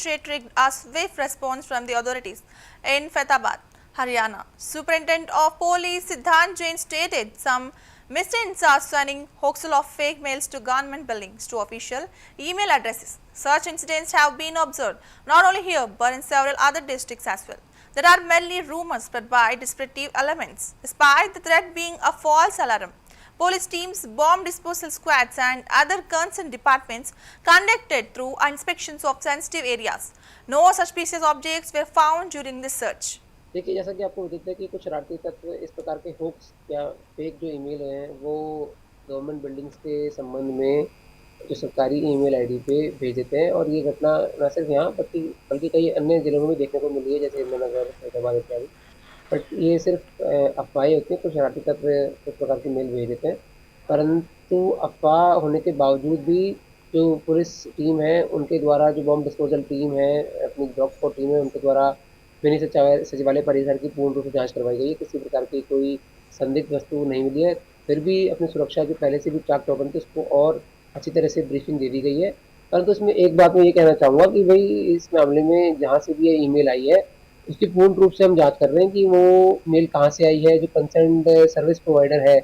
trigged a swift response from the authorities in Fatabad, Haryana. Superintendent of Police Siddhant Jain stated some misdeeds are sending hoaxes of fake mails to government buildings to official email addresses. Such incidents have been observed not only here but in several other districts as well. There are merely rumors spread by disruptive elements, despite the threat being a false alarm. Police teams, bomb disposal squads and other concerned departments conducted through inspections of sensitive areas. No suspicious objects were found during this search. देखिए, जैसा कि आपको विदित है कि कुछ शरारती तत्व इस प्रकार के होक्स या फेक जो ईमेल हैं, वो गवर्नमेंट बिल्डिंग्स के संबंध में जो सरकारी ईमेल आईडी पे भेज देते हैं और ये घटना न सिर्फ यहाँ बल्कि कई अन्य जिलों में भी देखने को मिली है, जैसे इंद्रनगर, फैजाबाद इत्यादि। बट ये सिर्फ अफवाहें होती हैं, कुछ शरारती तत्व इस प्रकार की मेल भेज देते हैं। परंतु अफवाह होने के बावजूद भी जो पुलिस टीम है, उनके द्वारा जो बॉम्ब डिस्पोजल टीम है, अपनी डॉग स्क्वाड टीम है, उनके द्वारा मिनी सचिवालय परिसर की पूर्ण रूप से जांच करवाई गई है। किसी प्रकार की कोई संदिग्ध वस्तु नहीं मिली है। फिर भी अपनी सुरक्षा जो पहले से भी चाक चौबंद थी, उसको और अच्छी तरह से ब्रीफिंग दे दी गई है। परंतु इसमें एक बात मैं ये कहना चाहूँगा कि भाई इस मामले में जहाँ से भी ये ईमेल आई है, उसकी पूर्ण रूप से हम जांच कर रहे हैं कि वो मेल कहाँ से आई है। जो कंसर्न्ड सर्विस प्रोवाइडर है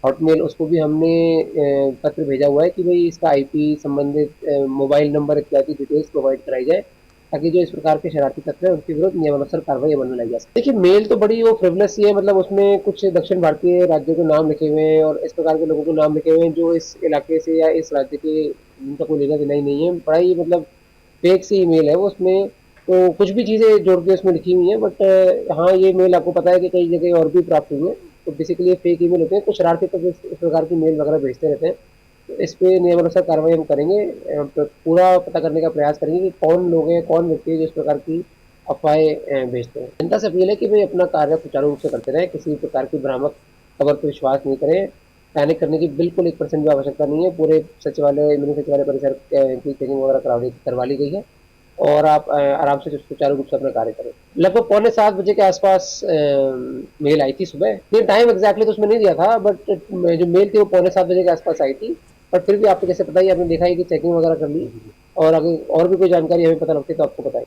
हॉटमेल, उसको भी हमने पत्र भेजा हुआ है कि भाई इसका आईपी संबंधित मोबाइल नंबर इत्यादि डिटेल्स प्रोवाइड कराई जाए, ताकि जो इस प्रकार के शरारती तत्व है उनके विरुद्ध नियमानुसार कार्रवाई अमल में लाई जा सके। देखिए, मेल तो बड़ी वो फ्रिवलेस ही है, मतलब उसमें कुछ दक्षिण भारतीय राज्यों के नाम लिखे हुए हैं और इस प्रकार के लोगों के नाम लिखे हुए हैं जो इस इलाके से या इस राज्य के उनका कोई लेना देना ही नहीं है। बड़ा ही मतलब फेक सी ईमेल है वो। उसमें तो कुछ भी चीज़ें जोड़ के उसमें लिखी हुई हैं, बट हाँ, ये मेल आपको पता है कि कई जगह और भी प्राप्त हुई है। तो बेसिकली ये फेक ईमेल होते हैं। कुछ शरारती तत्व इस प्रकार की मेल वगैरह भेजते रहते हैं। तो इस पे नियमानुसार कार्रवाई हम करेंगे। पूरा पता करने का प्रयास करेंगे कि कौन लोग हैं, कौन व्यक्ति है जो इस प्रकार की अफवाहें भेजते हैं। जनता से अपील है कि भाई अपना कार्य सुचारू रूप से करते रहें, किसी प्रकार की भ्रामक खबर पर विश्वास नहीं करें। पैनिक करने की बिल्कुल 1% भी आवश्यकता नहीं है। पूरे मिनी सचिवालय परिसर की चेकिंग वगैरह करवा ली गई है और आप आराम से सुचारू रूप से अपना कार्य करें। लगभग 6:45 बजे के आसपास मेल आई थी सुबह। नहीं, टाइम एग्जैक्टली तो उसमें नहीं दिया था, बट जो मेल थी वो 6:45 बजे के आसपास आई थी। बट फिर भी आपको जैसे पता ही, आपने देखा है कि चेकिंग वगैरह कर ली, और अगर और भी कोई जानकारी हमें पता लगती है तो आपको बताएं।